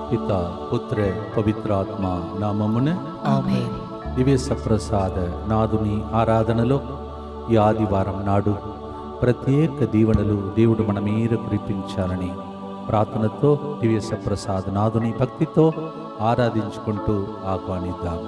పిత పుత్ర పవిత్రాత్మ నామమున ఆమేన్. దివ్య సప్రసాద నాదుని ఆరాధనలో ఈ ఆదివారం నాడు ప్రత్యేక దీవెనలు దేవుడు మన మీద కురిపించాలని ప్రార్థనతో దివ్య సప్రసాద నాదుని భక్తితో ఆరాధించుకుంటూ ఆహ్వానిద్దాం.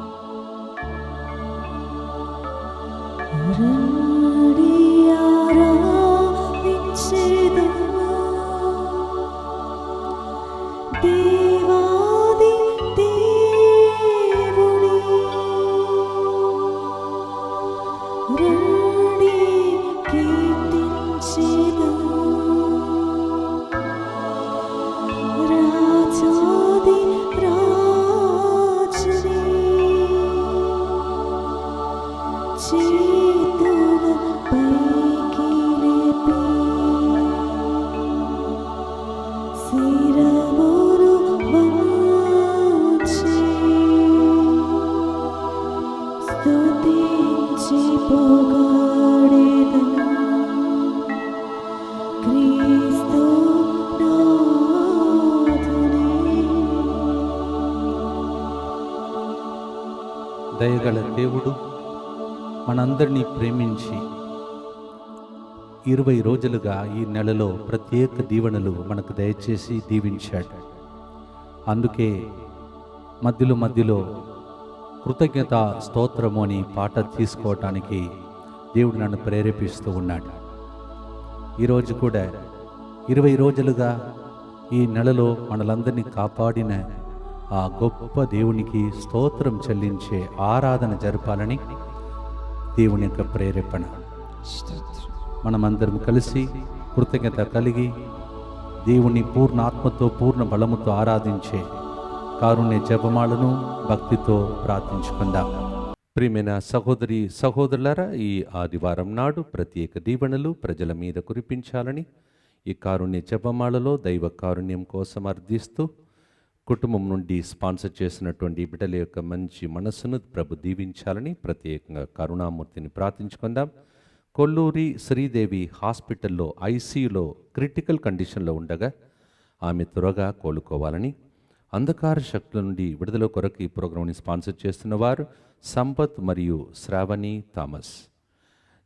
దయగల దేవుడు మనందరినీ ప్రేమించి 20 రోజులుగా ఈ నెలలో ప్రత్యేక దీవెనలు మనకు దయచేసి దీవించాడు. అందుకే మధ్యలో కృతజ్ఞత స్తోత్రము అని పాట తీసుకోవటానికి దేవుడు నన్ను ప్రేరేపిస్తూ ఉన్నాడు. ఈరోజు కూడా 20 రోజులుగా ఈ నెలలో మనలందరినీ కాపాడిన ఆ గొప్ప దేవునికి స్తోత్రం చెల్లించే ఆరాధన జరపాలని దేవుని యొక్క ప్రేరేపణ. మనమందరం కలిసి కృతజ్ఞత కలిగి దేవుని పూర్ణ ఆత్మతో పూర్ణ బలముతో ఆరాధించే కారుణ్య జపమాలను భక్తితో ప్రార్థించుకుందాం. ప్రియమైన సహోదరి సహోదరులారా, ఈ ఆదివారం నాడు ప్రత్యేక దీవెనలు ప్రజల మీద కురిపించాలని ఈ కారుణ్య జపమాలలో దైవ కారుణ్యం కోసం అర్థిస్తూ కుటుంబం నుండి స్పాన్సర్ చేసినటువంటి బిడ్డల యొక్క మంచి మనస్సును ప్రభు దీవించాలని ప్రత్యేకంగా కరుణామూర్తిని ప్రార్థించుకుందాం. కొల్లూరి శ్రీదేవి హాస్పిటల్లో ఐసీయూలో క్రిటికల్ కండిషన్లో ఉండగా ఆమె త్వరగా కోలుకోవాలని, అంధకార శక్తుల నుండి విడుదల కొరకు ఈ ప్రోగ్రాంని స్పాన్సర్ చేస్తున్న వారు సంపత్ మరియు శ్రావణి థామస్.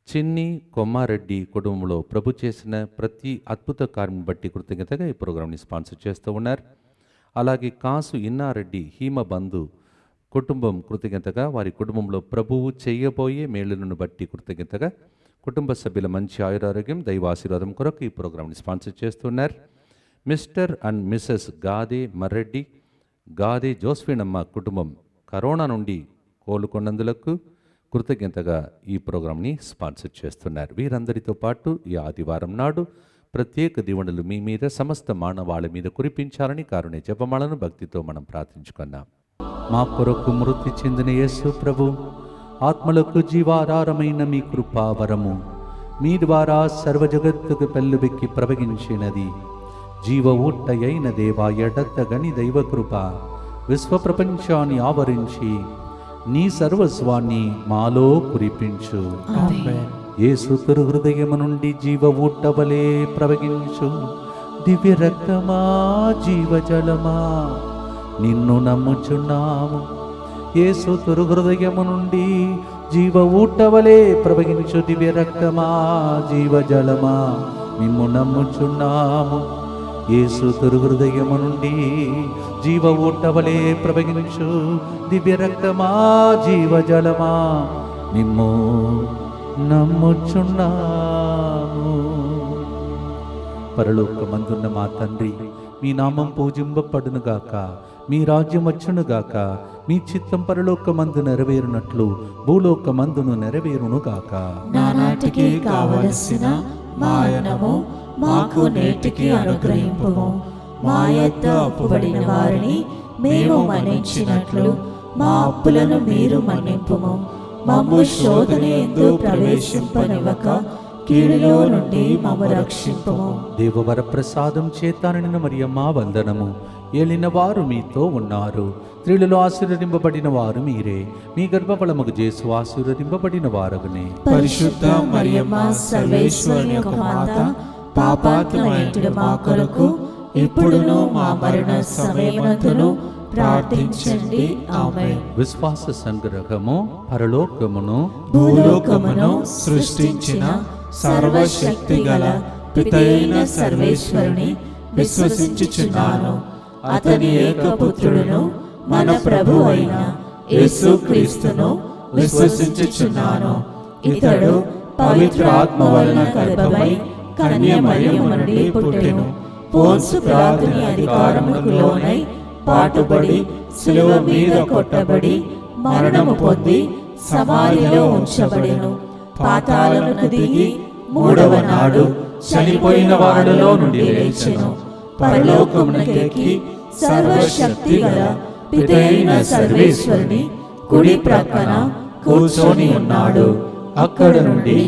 చిన్ని కొమ్మారెడ్డి కుటుంబంలో ప్రభు చేసిన ప్రతి అద్భుత కార్యం బట్టి కృతజ్ఞతగా ఈ ప్రోగ్రాంని స్పాన్సర్ చేస్తూ ఉన్నారు. అలాగే కాసు ఇన్నారెడ్డి హీమబంధు కుటుంబం కృతజ్ఞతగా వారి కుటుంబంలో ప్రభువు చేయబోయే మేలులను బట్టి కృతజ్ఞతగా కుటుంబ సభ్యుల మంచి ఆయురారోగ్యం దైవాశీర్వాదం కొరకు ఈ ప్రోగ్రాంని స్పాన్సర్ చేస్తున్నారు. Mr and Mrs Gade Marreddy Gade Josephinamma కుటుంబం కరోనా నుండి కోలుకొన్నందులకు కృతజ్ఞతగా ఈ ప్రోగ్రాంని స్పాన్సర్ చేస్తున్నారు. వీరందరితో పాటు ఈ ఆదివారం నాడు ప్రత్యేక దీవెనలు మీ మీద సమస్త మానవాళి మీద కురిపించాలని కారుణ్య జపమాలను భక్తితో మనం ప్రార్థించుకున్నాం. మా కొరకు మృతి చెందిన యేసు ప్రభు ఆత్మలకు జీవాధారమైన మీ కృపావరము మీ ద్వారా సర్వజగత్తుకు పెళ్ళుబెక్కి ప్రవగించినది. జీవ ఊట్టయైన దేవా ఎడత్తగని దైవకృప విశ్వప్రపంచాన్ని ఆవరించి నీ సర్వస్వాన్ని మాలో కురిపించు. యేసు తిరు హృదయము నుండి జీవ ఊట్టవలే ప్రవగించు. దివ్య రక్తమా జీవజలమా నిన్ను నమ్ముచున్నాము. యేసు తిరు హృదయము నుండి జీవ ఊట్టవలే ప్రవగించు. దివ్య రక్తమా జీవజలమా నిన్ను నమ్ముచున్నాము. యేసు తిరు హృదయము నుండి జీవ ఊట్టవలే ప్రవగించు. దివ్య రక్తమా జీవజలమా నిన్ను నమ్ముచున్నాము. పరలోకమందున్న మా తండ్రి, మీ నామం పూజింపబడునుగాక, మీ రాజ్యం వచ్చునుగాక, మీ చిత్తం పరలోకమందు నెరవేరునట్లు భూలోకమందును నెరవేరునుగాక. నానాటికి కావలసిన మాయనము మాకు నేటికి అనుగ్రహింపుము. మా యొద్ద అప్పుబడిన వారిని మేము మన్నించినట్లు మా అప్పులను మీరు మన్నింపుము. మమ్ము శోధన యందు ప్రవేశింపనివ్వక కీడులో నుండి మమ్ము రక్షింపుము. దేవవర ప్రసాదం చేతానని మరియమ్మ వందనము. ఏలిన వారు మీతో ఉన్నారు, స్త్రీలలో ఆశీర్వదింపబడిన వారు మీరే, మీ గర్భఫలముకు జేసు ఆశీర్వదింపబడిన వారగునే. పరిశుద్ధ మరియమ్మ సర్వేశ్వరుని యొక్క మాత, పాపాత్ములైన మా కొరకు ఇప్పుడును మా మరణ సమయమందును ప్రార్థించండి. ఆమేన్. విశ్వాస సంగ్రహము. పరలోకమును భూలోకమును సృష్టించిన సర్వశక్తి గల పితైన సర్వేశ్వరుని విశ్వసించుచున్నాను. అతని ఏకపుత్రుడును మన ప్రభు అయిన యేసుక్రీస్తును విశ్వసించుచున్నాను. ఇతడు పవిత్ర ఆత్మ వలన గర్భమై కన్య మరియమ్మ నుండి పుట్టెను. పోన్సు పిలాతుని అధికారమునకు లోనై పాటుపడి శిలువ మీద కొట్టబడి మరణము పొంది సమాధిలో ఉంచబడెను. పాతాళమునకు దిగి మూడవ నాడు చనిపోయిన వారిలో నుండి లేచెను. పరలోకమునకెక్కి సర్వశక్తి గల పితైన సర్వేశ్వరుని కుడి ప్రక్కన కూర్చొని ఉన్నాడు. అక్కడ నుండి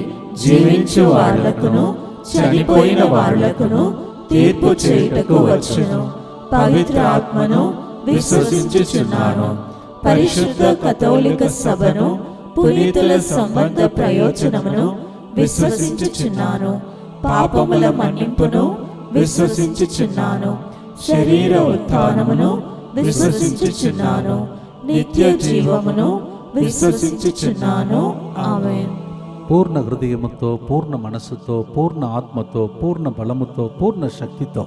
జీవించు వారులకును చనిపోయిన వారులకును తీర్పు చేయుటకు వచ్చును. పవిత్ర ఆత్మను విశ్వసించుచున్నాను. పరిశుద్ధ కథోలిక సభను, పునీతుల సంబంధ ప్రయోజనమును విశ్వసించుచున్నాను. పాపముల మన్నింపును విశ్వసించుచున్నాను. శరీర ఉత్థానమును విశ్వసించుచున్నాను. నిత్య జీవమును విశ్వసించుచున్నాను. ఆమేన్. పూర్ణ హృదయముతో, పూర్ణ మనస్సుతో, పూర్ణ ఆత్మతో, పూర్ణ బలముతో, పూర్ణ శక్తితో.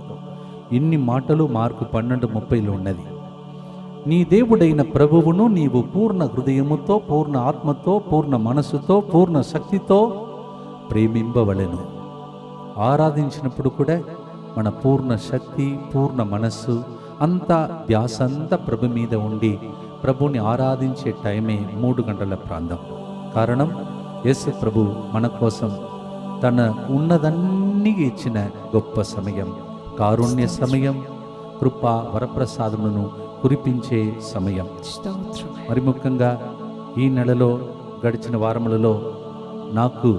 ఇన్ని మాటలు మార్కు 12:30 ఉన్నది. నీ దేవుడైన ప్రభువును నీవు పూర్ణ హృదయముతో, పూర్ణ ఆత్మతో, పూర్ణ మనస్సుతో, పూర్ణ శక్తితో ప్రేమింపవలెను. ఆరాధించినప్పుడు కూడా మన పూర్ణ శక్తి, పూర్ణ మనస్సు అంతా ధ్యాస అంతా ప్రభు మీద ఉండి ప్రభుని ఆరాధించే టైమే 3 గంటల ప్రాంతం. కారణం, యేసు ప్రభు మన కోసం తన ఉన్నదన్నీ ఇచ్చిన గొప్ప సమయం, కారుణ్య సమయం, కృపా వరప్రసాదములను కురిపించే సమయం. మరి ముఖ్యంగా ఈ నెలలో గడిచిన వారములలో నాకు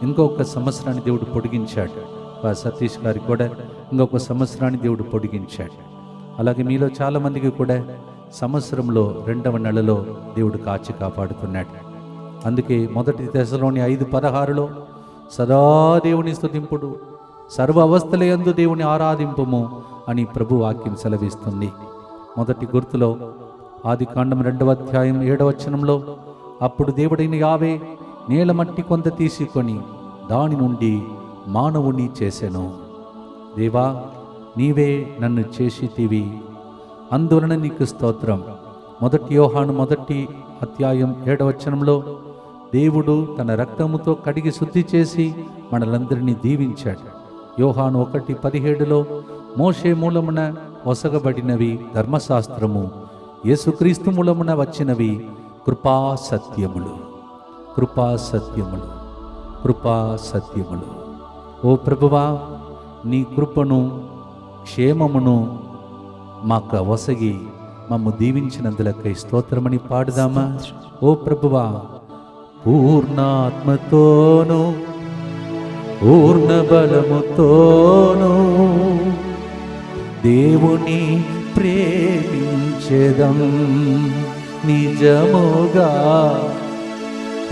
ఇంకొక సంవత్సరాన్ని దేవుడు పొడిగించాడు. సతీష్ గారికి కూడా ఇంకొక సంవత్సరాన్ని దేవుడు పొడిగించాడు. అలాగే మీలో చాలామందికి కూడా సంవత్సరంలో 2వ నెలలో దేవుడు కాచి కాపాడుతున్నాడు. అందుకే 1 దశలోని 5:16 సదా దేవుని స్తుతింపుడు, సర్వ అవస్థలయందు దేవుని ఆరాధింపుము అని ప్రభు వాక్యం సెలవిస్తుంది. మొదటి గుర్తులో ఆదికాండం 2వ అధ్యాయం 7వ వచనంలో, అప్పుడు దేవుడైన యావే నేల మట్టి కొంత తీసుకొని దాని నుండి మానవుని చేసెను. దేవా, నీవే నన్ను చేసితివి, అందువలన నీకు స్తోత్రం. 1 యోహాను 1వ అధ్యాయం 7వ వచనంలో, దేవుడు తన రక్తముతో కడిగి శుద్ధి చేసి మనలందరినీ దీవించాడు. యోహాను 1:17 మోషే మూలమున ఒసగబడినవి ధర్మశాస్త్రము, యేసుక్రీస్తు మూలమున వచ్చినవి కృపా సత్యములు. కృపా సత్యములు, కృపా సత్యములు. ఓ ప్రభువా, నీ కృపను, క్షేమమును మాకు వసగి మమ్ము దీవించినందులకై స్తోత్రమని పాడుదామా? ఓ ప్రభువా, పూర్ణాత్మతోను పూర్ణ బలముతోను దేవుని ప్రేమించెదం, నిజముగా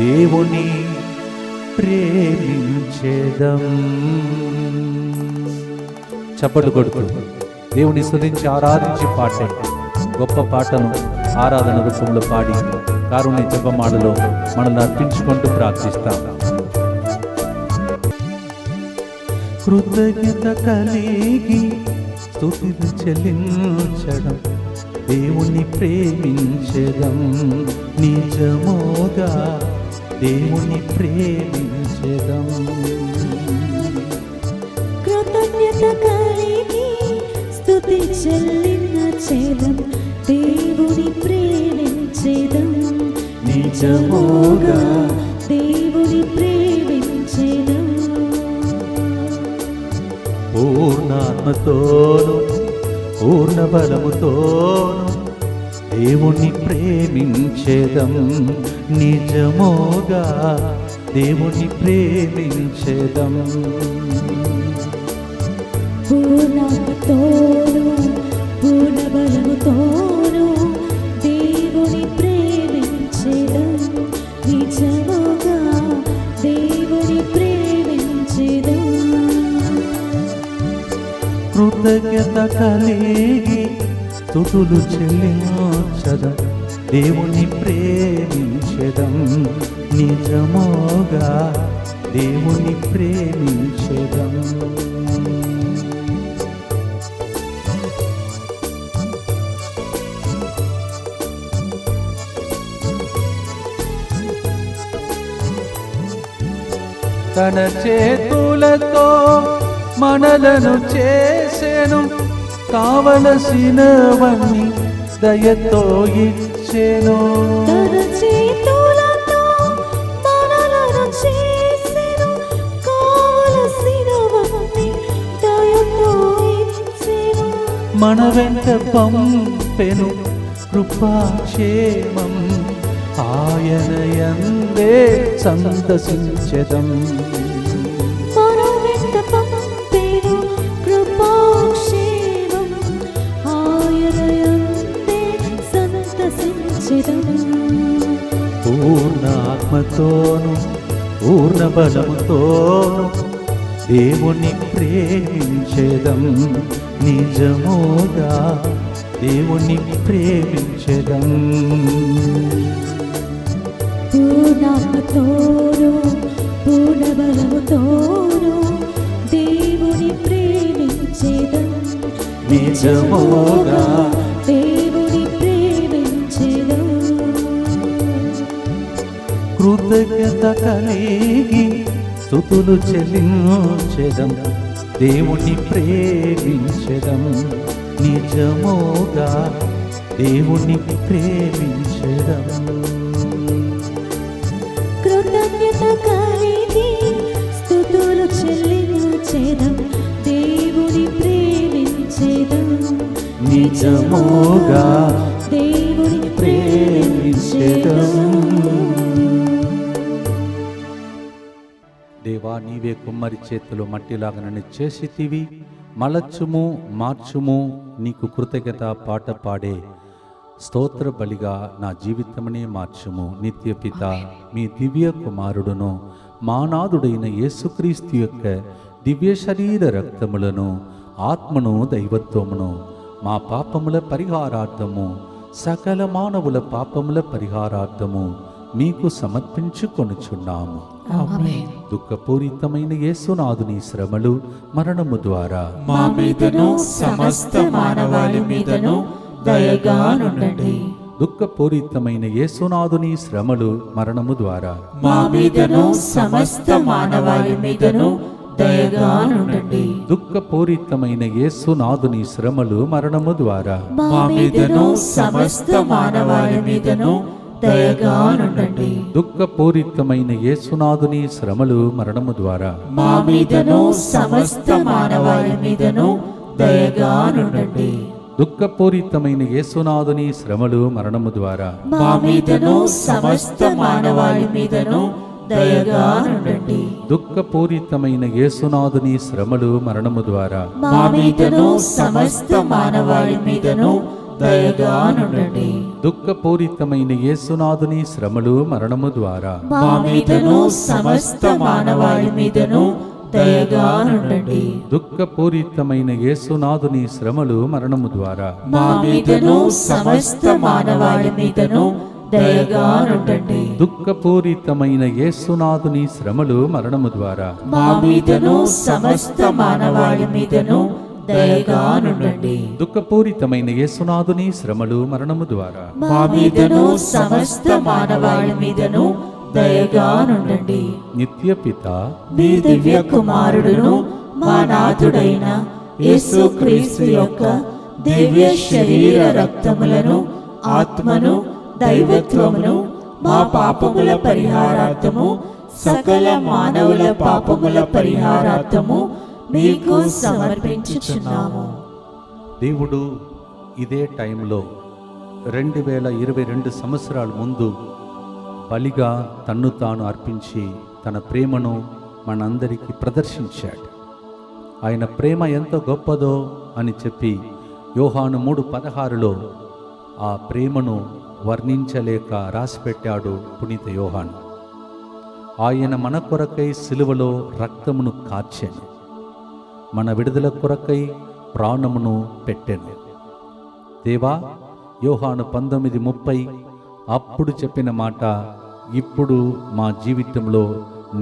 దేవుని ప్రేమించెదం. చప్పట్లు కొడుతూ దేవుని స్తుతించి ఆరాధించి పాటే గొప్ప పాటను ఆరాధన రూపంలో పాడి కారుణ్య జపమాలలో మనల్ని అర్పించుకుంటూ ప్రార్థిస్తాం. కృతజ్ఞత కలిగి స్తుతిని చెల్లించడం, దేవుని ప్రేమించడం, నిజముగా దేవుని ప్రేమించడం. కృతజ్ఞత కలిగి స్తుతి చెల్లించడం, దేవుని ప్రేమించడం, నిజముగా దేవుని ప్రేమించడం. పూర్ణాత్మతోను పూర్ణ బలముతోను దేవుని ప్రేమించేదం నిజముగా దేవుని ప్రేమించేదం పూర్ణాత్మతోను పూర్ణ బలముతోను దేవుని ప్రేమించెదం నిజముగా దేవుని ప్రేమించెదం కృతజ్ఞత కలిగి స్తుతులు చెల్లించదం దేవుని ప్రేమించెదం నిజముగా దేవుని ప్రేమించెదం తన చేతులతో మనలను చేసెను కావలసినవన్నీ దయతో ఇచ్చెను తన చేతులతో మనలను చేసెను కావలసినవన్నీ దయతో ఇచ్చెను మన వెంట పంపెను కృపాక్షేమం ఆయన యందే సంతసించెదం మన వెంట పంపెను కృపాక్షేమం ఆయన యందే సంతసించెదం పూర్ణ ఆత్మతోను పూర్ణ బలముతోను దేవుని ప్రేమించెదం నిజముగా దేవుని ప్రేమించెదం పూర్ణాత్మతోను పూర్ణ బలముతోను దేవుని ప్రేమించెదం నిజముగా దేవుని ప్రేమించెదం కృతజ్ఞత కలిగి స్తుతులు చెల్లించెదం దేవుని ప్రేమించెదం నిజముగా దేవుని ప్రేమించెదం కృతజ్ఞత కలిగి స్తుతులు చెల్లించెదం దేవుని ప్రేమించెదం నిజముగా దేవుని ప్రేమించెదం దేవా నీవే కుమ్మరి చేతిలో మట్టిలాగా నన్ను చేసితివి మలచుము మార్చుము నీకు కృతజ్ఞత పాట పాడే స్తోత్ర బలిగా నా జీవితమునే మార్చుము నిత్య పిత మీ దివ్య కుమారుడును మానాథుడైన యేసుక్రీస్తు యొక్క దివ్య శరీర రక్తములను ఆత్మను దైవత్వమును మా పాపముల పరిహారార్థము సకల మానవుల పాపముల పరిహారార్థము మీకు సమర్పించుకొనుచున్నాము ఆమేన్. దుఃఖపూరితమైన యేసునాథుని శ్రమలు మరణము ద్వారా మా మీదను సమస్త మానవాళి మీదను దయగా నుండండి. దుఃఖపూరితమైన యేసునాథుని శ్రమలు మరణము ద్వారా మా మీదను సమస్త మానవాళి మీదను దయగా నుండండి. దుఃఖపూరితమైన యేసునాథుని శ్రమలు మరణము ద్వారా మా మీదను సమస్త మానవాళి మీదను దయగా నుండండి. దుఃఖపూరితమైన యేసునాథుని శ్రమలు మరణము ద్వారా మా మీదను సమస్త మానవాళి మీదను దయగా నుండండి. దుఃఖపూరితమైన యేసునాథుని శ్రమలు మరణము ద్వారా మా మీదను సమస్త మానవాళి మీదను దయగా నుండండి. దుఃఖపూరితమైన యేసునాథుని శ్రమలు మరణము ద్వారా మా మీదను సమస్త మానవాళి మీదను దయగా నుండండి. దుఃఖపూరితమైన యేసునాథుని శ్రమలు మరణము ద్వారా మా మీదను సమస్త మానవాళి మీదను దయగా నుండండి. దుఃఖపూరితమైన యేసునాథుని శ్రమలు మరణము ద్వారా మా మీదను సమస్త మానవాళి మీదను దయగా నుండండి. దుఃఖపూరితమైన యేసునాథుని శ్రమలు మరణము ద్వారా మా మీదను సమస్త మానవాళి మీదను దయగా నుండండి. దుఃఖపూరితమైన యేసునాథుని శ్రమలు మరణము ద్వారా మా మీదను సమస్త మానవాళి మీదను దయగా నుండండి. నిత్య పిత మీ దివ్య కుమారుడును మా నాథుడైన యేసుక్రీస్తు యొక్క దివ్య శరీర రక్తములను ఆత్మను దైవత్వమును మా పాపముల పరిహారార్థము సకల మానవుల పాపముల పరిహారార్థము మీకు సమర్పించుచున్నాము. దేవుడు ఇదే టైంలో 2022 సంవత్సరాల ముందు బలిగా తన్ను తాను అర్పించి తన ప్రేమను మనందరికీ ప్రదర్శించాడు. ఆయన ప్రేమ ఎంత గొప్పదో అని చెప్పి యోహాను 3:16లో ఆ ప్రేమను వర్ణించలేక రాసిపెట్టాడు పునీత యోహాను. ఆయన మన కొరకై సిలువలో రక్తమును కార్చెను, మన విడుదల కొరకై ప్రాణమును పెట్టెను. దేవా, యోహాను 19:30 అప్పుడు చెప్పిన మాట ఇప్పుడు మా జీవితంలో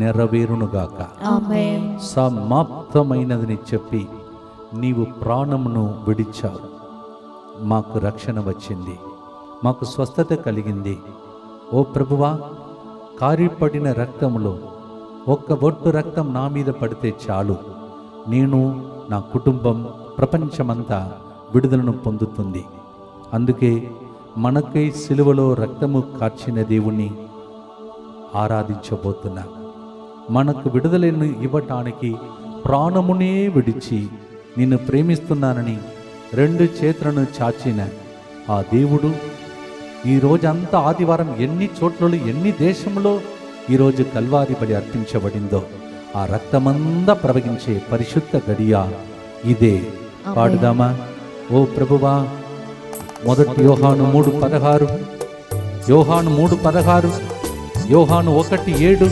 నెరవేరునుగాక. ఆమేన్. సమాప్తమైనదని చెప్పి నీవు ప్రాణమును విడిచావు. మాకు రక్షణ వచ్చింది, మాకు స్వస్థత కలిగింది. ఓ ప్రభువా, కారిపడిన రక్తములో ఒక్క బొట్టు రక్తం నా మీద పడితే చాలు, నేను, నా కుటుంబం, ప్రపంచమంతా విడుదలను పొందుతుంది. అందుకే మనకై సిలువలో రక్తము కార్చిన దేవుణ్ణి ఆరాధించబోతున్నా. మనకు విడుదలను ఇవ్వటానికి ప్రాణమునే విడిచి నిన్ను ప్రేమిస్తున్నానని 2 చేతులను చాచిన ఆ దేవుడు ఈరోజంతా ఆదివారం ఎన్ని చోట్లలో ఎన్ని దేశంలో ఈరోజు కల్వారి బలి అర్పించబడిందో ఆ రక్తమంతా ప్రవహించే పరిశుద్ధ గడియ ఇదే. పాడుదామా? ఓ ప్రభువా, మొదటి యోహాను 3:16, యోహాను 3:16, యోహాను 1:7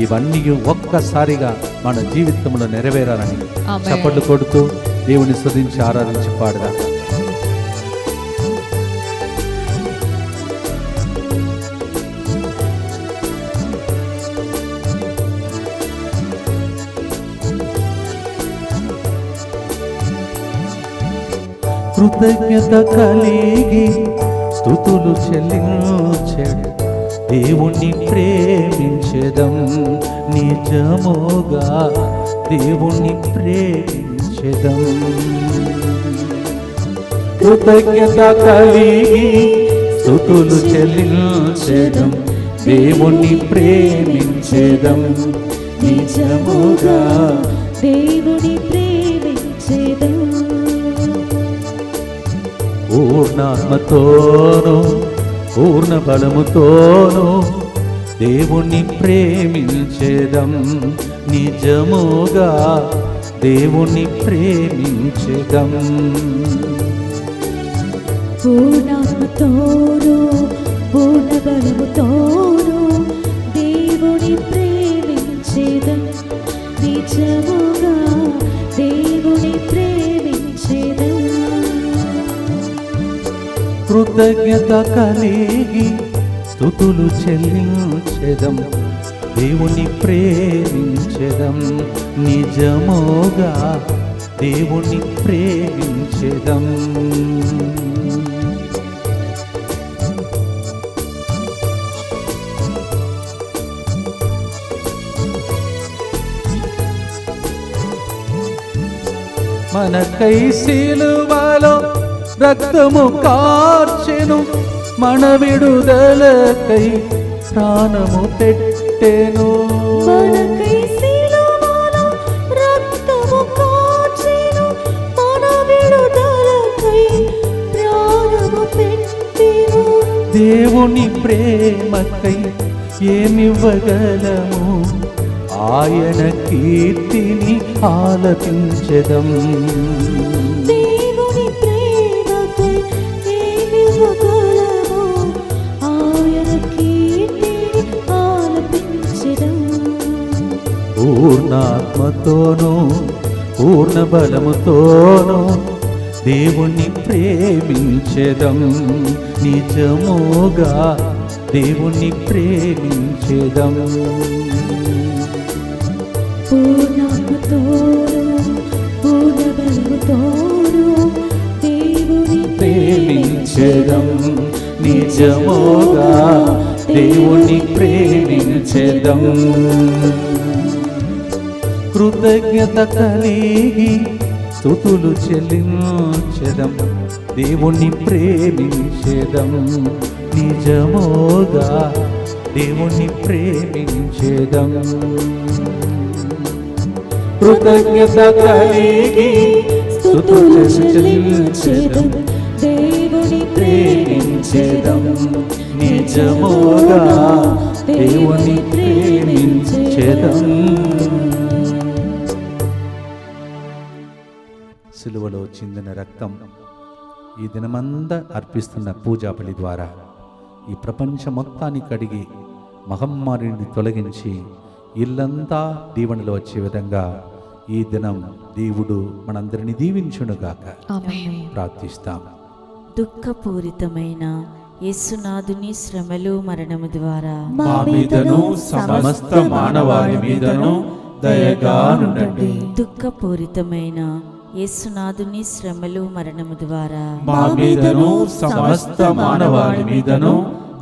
ఇవన్నీ ఒక్కసారిగా మన జీవితంలో నెరవేరాలని చప్పట్లు కొడుతూ దేవుని స్తుతించి ఆరాధించి పాడదా. కృతజ్ఞత కలిగి స్తుతులు చెల్లించెడు, దేవుణ్ణి ప్రేమించెదం నిజముగా, దేవుణ్ణి ప్రేమించెదం. కృతజ్ఞత కలిగి స్తుతులు చెల్లించెదం, దేవుణ్ణి ప్రేమించెదం నిజముగా, దేవుని ప్రేమించెదం. పూర్ణాత్మతోను పూర్ణ బలముతోను దేవుణ్ణి ప్రేమించెదం నిజముగా, దేవుణ్ణి ప్రేమించెదం. పూర్ణాత్మతోను పూర్ణ బలముతోను దేవుని ప్రేమించెదం నిజముగా, దేవుని ప్రేమించెదం. కృతజ్ఞత కలిగి స్తుతులు చెల్లించెదం, దేవుని ప్రేమించెదం నిజముగా, దేవుని ప్రేమించెదం. మనకై సిలువలో రక్తము కార్చెను, మన విడుదలకై ప్రాణము పెట్టెను. మనకై సిలువలో రక్తము కార్చెను, మన విడుదలకై ప్రాణము పెట్టెను. దేవుని ప్రేమకై ఏమివ్వగలము, ఆయన కీర్తిని ఆలపించెదం. దేవుని ప్రేమకై ఏమివ్వగలము, ఆయన కీర్తిని ఆలపించెదం. పూర్ణాత్మతోను పూర్ణ బలముతోను దేవుణ్ణి ప్రేమించెదం నిజముగా, దేవుణ్ణి ప్రేమించెదం. పూర్ణాత్మతోను పూర్ణ బలముతోను దేవుని ప్రేమించెదం నిజముగా, దేవుణ్ణి ప్రేమించెదం. కృతజ్ఞత కలిగి స్తుతులు చెల్లించెదం, దేవుణ్ణి ప్రేమించెదం నిజముగా, దేవుణ్ణి ప్రేమించెదం. కృతజ్ఞత కలిగి స్తుతులు చెల్లించెదం, దేవుని ప్రేమించెదం నిజముగా దేవుని ప్రేమించెదం. సిలువలో చిందిన రక్తం ఈ దినమంతా అర్పిస్తున్న పూజా బలి ద్వారా ఈ ప్రపంచం మొత్తాన్ని కడిగి మహమ్మారిని తొలగించి ఇల్లంతా దీవెనలో వచ్చే విధంగా ఈ దినం దేవుడు మనందరినీ దీవించునుగాక. ప్రార్థిస్తాం. దుఃఖపూరితమైన యేసునాథుని శ్రమలు మరణము ద్వారా మా మీదను సమస్త మానవాళి మీదను దయగా నుండండి. దుఃఖపూరితమైన యేసునాథుని శ్రమలు మరణము ద్వారా మా మీదను సమస్త మానవాళి మీదను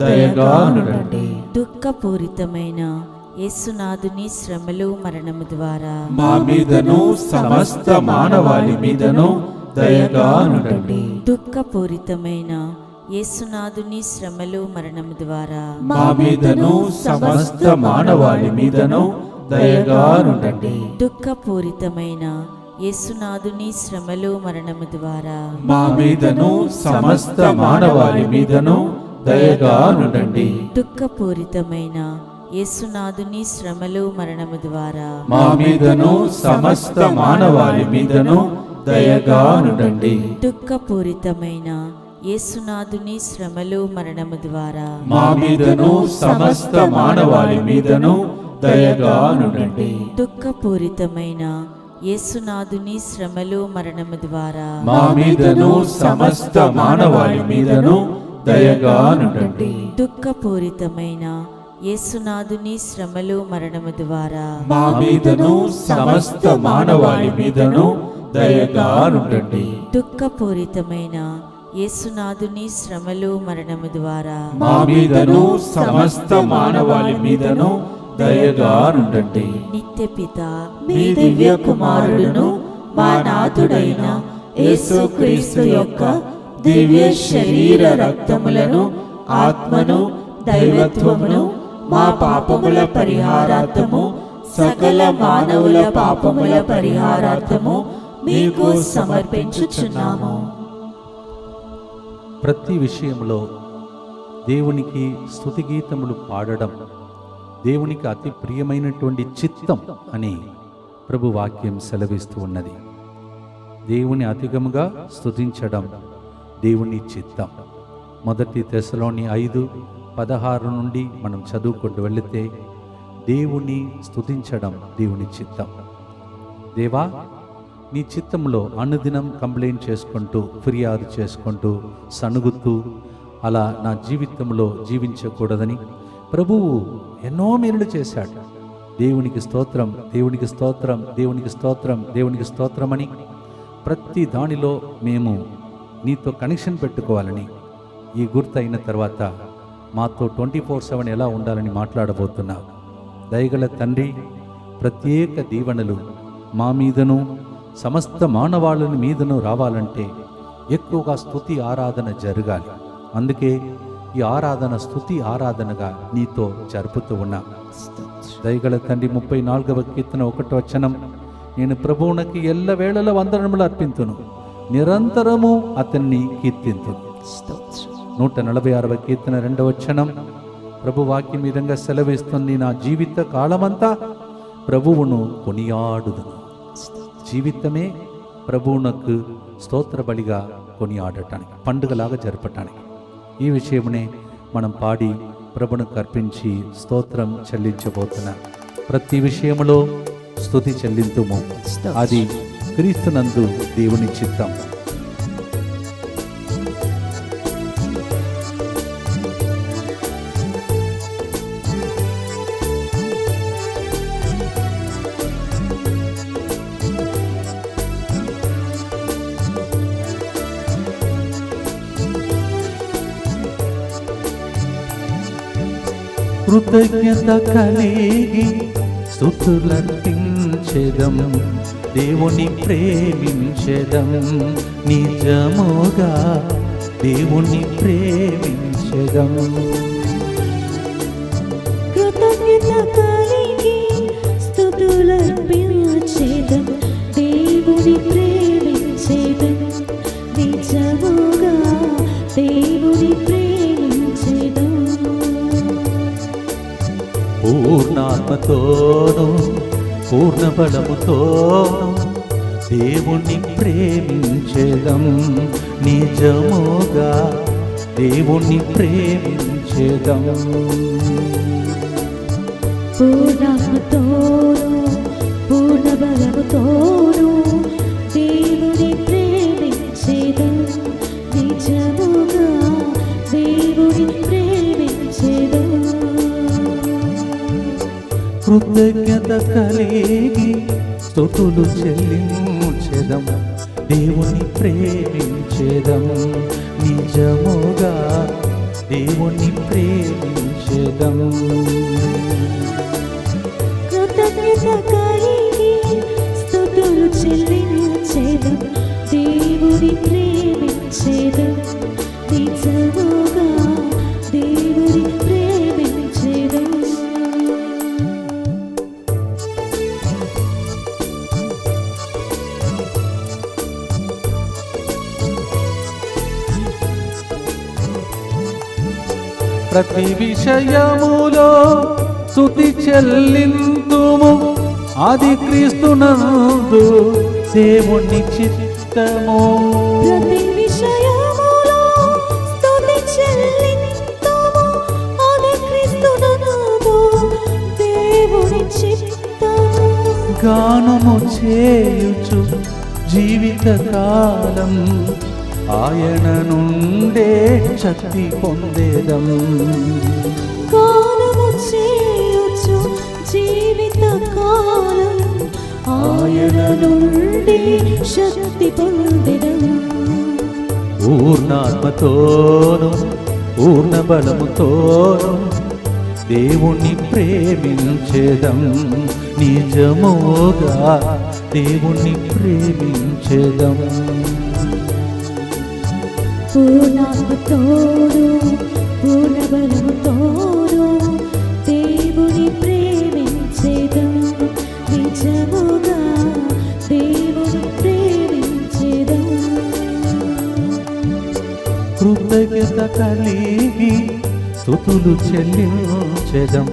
దయగా నుండండి. దుఃఖపూరితమైన యేసునాథుని శ్రమలు మరణము ద్వారా మా మీదను సమస్త మానవాళి మీదను దయగా నుండండి. దుఃఖపూరితమైన యేసునాథుని శ్రమలు మరణము ద్వారా మా మీదను సమస్త మానవాళి మీదను దయగా నుండండి. దుఃఖపూరితమైన యేసునాథుని శ్రమలు మరణము ద్వారా మా మీదను సమస్త మానవాళి మీదను దయగా నుండండి. దుఃఖపూరితమైన యేసునాథుని శ్రమలు మరణము ద్వారా మా మీదను సమస్త మానవాళి మీదను దయగా నుండండి. దుఃఖపూరితమైన యేసునాథుని శ్రమలు మరణము ద్వారా మా మీదను సమస్త మానవాళి మీదను దయగా నుండండి. దుఃఖపూరితమైన యేసునాథుని శ్రమలు మరణము ద్వారా మా మీదను సమస్త మానవాళి మీదను దయగా నుండండి. దుఃఖపూరితమైన యేసునాథుని శ్రమలు మరణము ద్వారా మా మీదను సమస్త మానవాళి మీదను దయగా నుండండి. దుఃఖపూరితమైన యేసునాథుని శ్రమలు మరణము ద్వారా మా మీదను సమస్త మానవాళి మీదను దయగా నుండండి. నిత్యపిత మీ దివ్య కుమారుడును మా నాథుడైన యేసుక్రీస్తు యొక్క దివ్య శరీర రక్తములను ఆత్మను దైవత్వమును మా పాపముల పరిహారార్థము సకల మానవుల పాపముల పరిహారార్థము మీకు సమర్పించుచున్నాము. ప్రతి విషయంలో దేవునికి స్తుతి గీతములు పాడడం దేవునికి అతి ప్రియమైనటువంటి చిత్తం అని ప్రభు వాక్యం సెలవిస్తూ ఉన్నది. దేవుని అధికముగా స్తుతించడం దేవుని చిత్తం. 1 తెస్సలోని 5:16 నుండి మనం చదువుకుంటూ వెళితే దేవుని స్తుతించడం దేవుని చిత్తం. దేవా, నీ చిత్తంలో అనుదినం కంప్లైంట్ చేసుకుంటూ ఫిర్యాదు చేసుకుంటూ సణుగుతూ అలా నా జీవితంలో జీవించకూడదని ప్రభువు ఎన్నో మేలులు చేశాడు. దేవునికి స్తోత్రం, దేవునికి స్తోత్రం, దేవునికి స్తోత్రం, దేవునికి స్తోత్రమని ప్రతి దానిలో మేము నీతో కనెక్షన్ పెట్టుకోవాలని ఈ గుర్తు అయిన తర్వాత మాతో 24/7 ఎలా ఉండాలని మాట్లాడబోతున్నా. దయగల తండ్రి, ప్రత్యేక దీవెనలు మా మీదను సమస్త మానవాళుని మీదను రావాలంటే ఎక్కువగా స్తుతి ఆరాధన జరగాలి. అందుకే ఈ ఆరాధన స్తుతి ఆరాధనగా నీతో జరుపుతూ ఉన్నా. దయగల తండ్రి 34వ కీర్తన 1వ వచనం, నేను ప్రభువునకి ఎల్లవేళల వందనములు అర్పింతును, నిరంతరము అతన్ని కీర్తింతును. 146వ కీర్తన 2వ వచనం, ప్రభు వాక్యం ఈ విధంగా సెలవిస్తుంది, నా జీవిత కాలమంతా ప్రభువును కొనియాడుదును. జీవితమే ప్రభువునకు స్తోత్ర బలిగా కొనియాడటానికి, పండుగలాగా జరపటానికి. ఈ విషయమునే మనం పాడి ప్రభువును అర్పించి స్తోత్రం చెల్లించబోతున్నాం. ప్రతి విషయములో స్తుతి చెల్లింతుము, అది క్రీస్తునందు దేవుని చిత్తం. కృతజ్ఞత కలిగి స్తుతులర్పించెదం, దేవుని ప్రేమించెదం, నిజముగా దేవుని ప్రేమించెదం. కృతజ్ఞత కలిగి స్తుతులర్పించెదం, దేవుని ప్రేమించెదం, నిజముగా దేవుని ఆత్మతోను పూర్ణ బలముతోను దేవుణ్ణి ప్రేమించేదం. నిజముగా దేవుణ్ణి ప్రేమించేదం. పూర్ణాత్మతోను పూర్ణ బలముతోను దేవుని ప్రేమించేదం. నిజముగా దేవుని ప్రేమించేదం. కృతజ్ఞత కలిగి స్తుతులు చెల్లించెదం. దేవుని ప్రేమించేదం. నిజముగా దేవుని ప్రేమించేదం. కృతజ్ఞత కలిగి స్తుతులు చెల్లించేదం. దేవుని ప్రేమించేదం. నిజముగా దేవుని ప్రేమించేదం. ప్రతి విషయములో స్తుతి చెల్లింతుము. ఆది క్రీస్తునందు దేవుని చిత్తము. ప్రతి విషయములో స్తుతి చెల్లింతుము. ఆది క్రీస్తునందు దేవుని చిత్తము. గానము చేయుచు జీవితకాలం ఆయన నుండే శక్తి పొందేదం. గానము చేయుచు జీవితకాలం ఆయన నుండి శక్తి పొందెదం. పూర్ణాత్మతోను పూర్ణ బలముతోను దేవుణ్ణి ప్రేమించేదం. నిజముగా దేవుణ్ణి ప్రేమించేదం. పూర్ణాత్మతోను పూర్ణ బలముతోను దేవుని ప్రేమించేదం. నిజముగా దేవుని ప్రేమించేదం. కృతజ్ఞత కలిగి స్తుతులు చెల్లించెదం.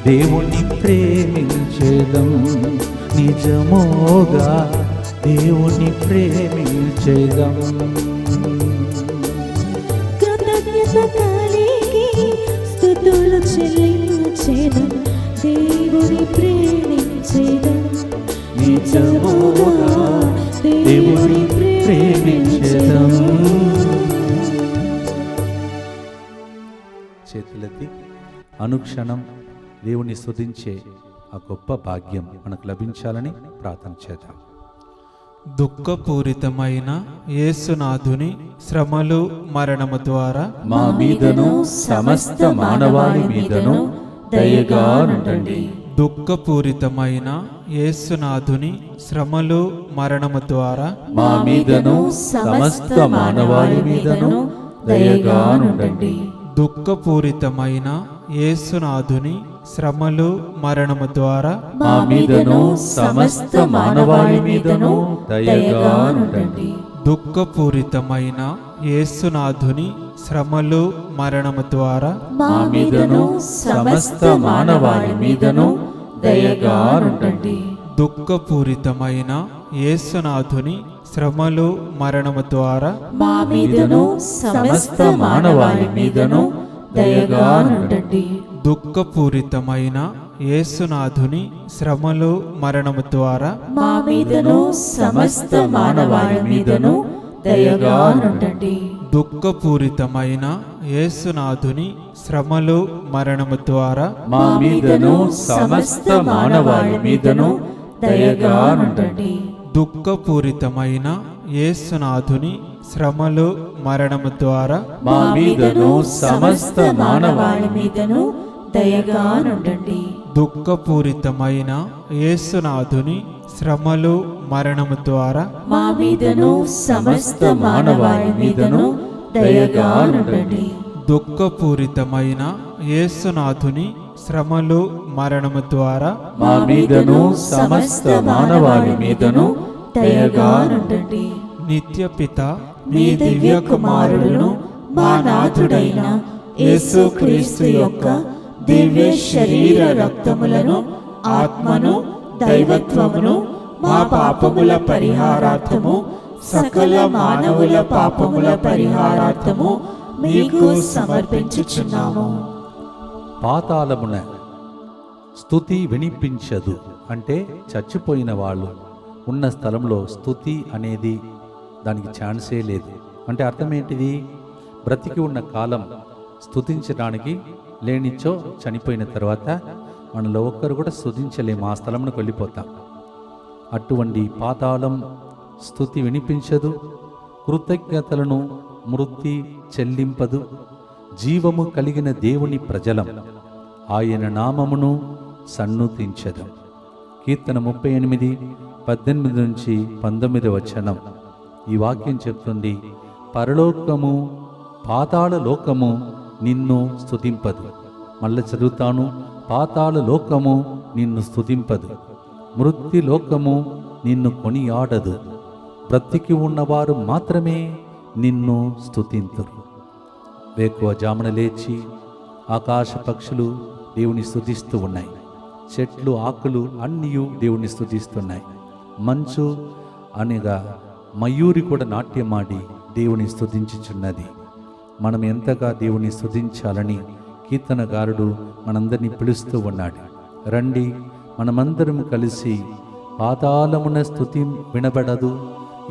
దేవుణ్ణి ప్రేమించేదం. నిజముగా దేవుణ్ణి ప్రేమించేదం. కృతజ్ఞత కలిగి స్తుతులు చెల్లించేదం. దేవుని ప్రేమించేదం. నిజముగా దేవుని ప్రేమించేదం. చేతులెత్తి అనుక్షణం దేవుని స్తుతించే ఆ గొప్ప భాగ్యం మనకు లభించాలని ప్రార్థన చేద్దాం. దుఃఖపూరితమైన యేసునాథుని శ్రమలు మరణము ద్వారా మా మీదను సమస్త మానవాళి మీదను దయగా నుండండి. దుఃఖపూరితమైన యేసునాథుని శ్రమలు మరణము ద్వారా మా మీదను సమస్త మానవాళి మీదను దయగా నుండండి. దుఃఖపూరితమైన యేసునాథుని శ్రమలు మరణము ద్వారా మా మీదను సమస్త మానవాళి మీదను దయగా నుండండి. దుఃఖపూరితమైన యేసునాథుని శ్రమలు మరణము ద్వారా మా మీదను సమస్త మానవాళి మీదను దయగా నుండండి. దుఃఖపూరితమైన యేసునాథుని శ్రమలు మరణము ద్వారా మా మీదను సమస్త మానవాళి మీదను దయగా నుండండి. దుఃఖపూరితమైన యేసునాథుని శ్రమలు మరణము ద్వారా మా మీదను సమస్త మానవాళి మీదను దయగా నుండండి. దుఃఖపూరితమైన యేసునాథుని శ్రమలు మరణము ద్వారా మా మీదను సమస్త మానవాళి మీదను దయగా నుండండి. దుఃఖపూరితమైన యేసునాథుని శ్రమలు మరణము ద్వారా మా మీదను సమస్త మానవాళి మీదను దయగా నుండండి. దుఃఖపూరితమైన యేసునాథుని శ్రమలు మరణము ద్వారా మా మీదను సమస్త మానవాళి మీదను దయగా నుండండి. దుఃఖపూరితమైన యేసునాథుని శ్రమలు మరణము ద్వారా మా మీదను సమస్త మానవాళి మీదను దయగా నుండండి. నిత్యపిత మీ దివ్య కుమారుడును మా నాథుడైన యేసుక్రీస్తు యొక్క దివ్య శరీర రక్తములను ఆత్మను దైవత్వమును మా పాపముల పరిహారార్థము సకల మానవుల పాపముల పరిహారార్థము మీకు సమర్పించుచున్నాము. పాతాళమున స్తుతి వినిపించదు అంటే చచ్చిపోయిన వాళ్ళు ఉన్న స్థలంలో స్తుతి అనేది దానికి ఛాన్సే లేదు. అంటే అర్థం ఏంటిది? బ్రతికి ఉన్న కాలం స్తుతించడానికి లేనిచో చనిపోయిన తర్వాత మనలో ఒక్కరు కూడా స్తుతించలేము, ఆ స్థలంలోకి వెళ్ళిపోతాం. అటువంటి పాతాళం స్తుతి వినిపించదు, కృతజ్ఞతలను మృతి చెల్లింపదు. జీవము కలిగిన దేవుని ప్రజలం ఆయన నామమును సన్నుతించదు. కీర్తన 38:18-19 ఈ వాక్యం చెప్తుంది, పరలోకము పాతాళ లోకము నిన్ను స్తుతింపదు. మళ్ళీ చదువుతాను, పాతాళ లోకము నిన్ను స్తుతింపదు, మృత్యు లోకము నిన్ను కొనియాడదు, బ్రతికి ఉన్నవారు మాత్రమే నిన్ను స్తుతింతురు. వేకువ జామున లేచి ఆకాశ పక్షులు దేవుని స్తుతిస్తూ ఉన్నాయి, చెట్లు ఆకులు అన్నీ దేవుని స్తుతిస్తున్నాయి. మంచు అనగా మయూరి కూడా నాట్యమాడి దేవుని స్తుతించుచున్నది. మనం ఎంతగా దేవుని స్తుతించాలని కీర్తనగారుడు మనందరినీ పిలుస్తూ ఉన్నాడు. రండి మనమందరం కలిసి పాతాళమున స్తుతి వినబడదు,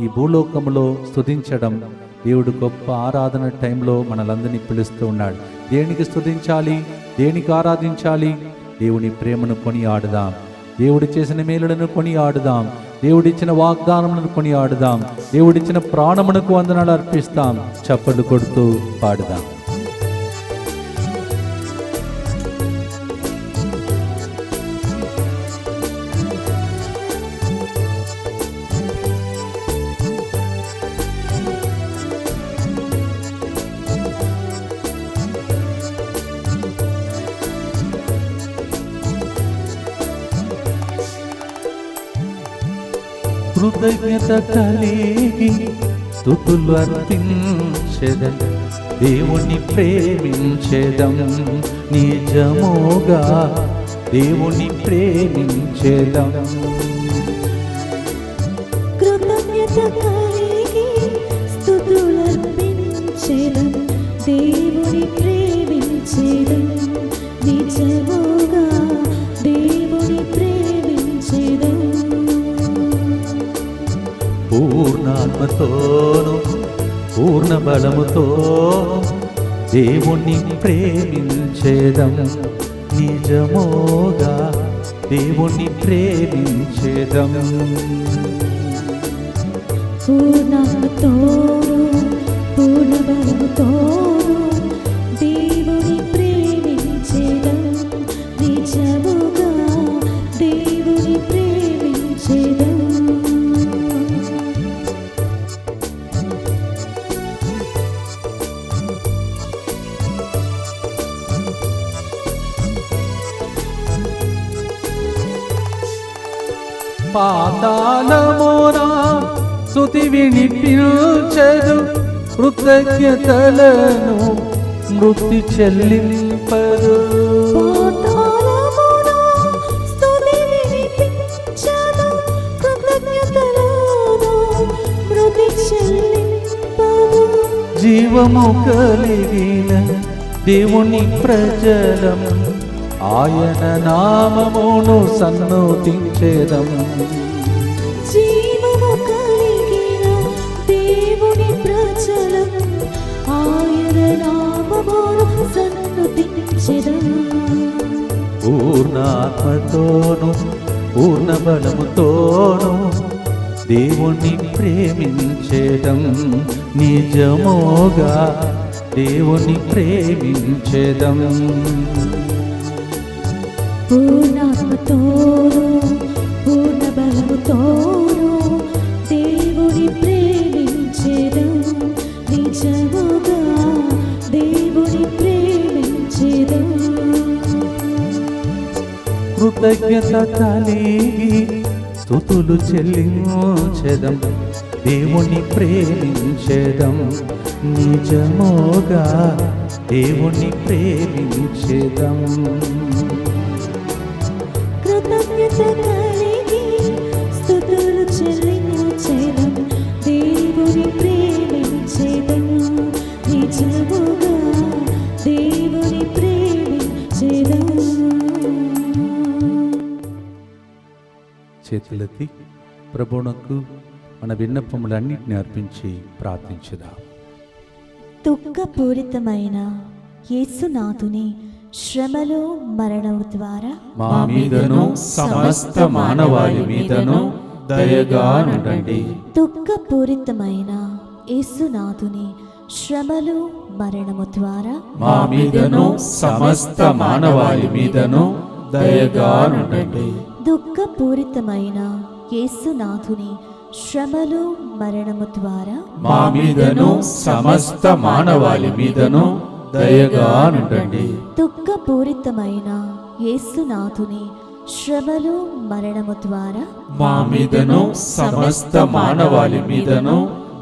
ఈ భూలోకములో స్తుతించడం దేవుడు గొప్ప ఆరాధన టైంలో మనలందరినీ పిలుస్తూ ఉన్నాడు. దేనికి స్తుతించాలి, దేనికి ఆరాధించాలి? దేవుని ప్రేమను కొని ఆడుదాం, దేవుడు చేసిన మేలులను కొని ఆడుదాం, దేవుడిచ్చిన వాగ్దానములను కొని ఆడుదాం, దేవుడిచ్చిన ప్రాణమునకు వందనాలు అర్పిస్తాం, చప్పట్లు కొడుతూ పాడుదాం. కృతజ్ఞత కలిగి స్తుతులు అర్పించెదం, దేవుని ప్రేమించెదం, నిజముగా దేవుని ప్రేమించెదం. కృతజ్ఞత కలిగి స్తుతులర్పించెదం, దేవుని ప్రేమించెదం, నిజముగా దేవుని ప్రేమించెదం. పూర్ణాత్మతోను పూర్ణ బలముతోను దేవుణ్ణి ప్రేమించేదం, నిజముగా దేవుణ్ణి ప్రేమించేదం. పూర్ణాత్మతోను పూర్ణ బలముతోను దేవుని ప్రేమించెదం, నిజముగా దేవుని ప్రేమించెదం. పాతాళమున స్తుతి వినిపించదు, కృతజ్ఞతలను మృతి చెల్లింపదు. పాతాళమున స్తుతి వినిపించదు, కృతజ్ఞతలను మృతి చెల్లింపదు. జీవము కలిగిన దేవుని ప్రజలం ఆయన నామమును సన్నుతించెదం. జీవము కలిగిన దేవుని ప్రజలం ఆయన నామమును సన్నుతించెదం. పూర్ణాత్మతోను పూర్ణ బలముతోను దేవుని ప్రేమించెదం, నిజముగా దేవుని ప్రేమించెదం. పూర్ణాత్మతోను పూర్ణ బలముతోను దేవుని ప్రేమించెదం, నిజముగా దేవుని ప్రేమించెదం. కృతజ్ఞత కలిగి స్తుతులు చెల్లించెదం, దేవుని ప్రేమించెదం, నిజముగా దేవుని ప్రేమించెదం. కృతజ్ఞత కలిగి స్తుతులు చెల్లించెదం దేవుని ప్రేమించెదం నిజముగా దేవుని ప్రేమించెదం. చేతులెత్తి ప్రభువునకు మన విన్నపములన్నిటిని అర్పించి ప్రార్థించుదాం. దుఃఖపూరితమైన యేసునాథుని శ్రమలో మరణము ద్వారా మా మీదను సమస్త మానవాళి మీదను దయగా నుండండి. దుఃఖపూరితమైన యేసునాథుని శ్రమలు మరణము ద్వారా మా మీదను సమస్త మానవాళి మీదను దయగా నుండండి. దుఃఖపూరితమైన యేసునాథుని శ్రమలు మరణము ద్వారా మా మీదను సమస్త మానవాళి మీదను దయగా నుండండి. దుఃఖపూరితమైన యేసునాథుని శ్రమలు మరణము ద్వారా మా మీదను సమస్త మానవాళి మీదను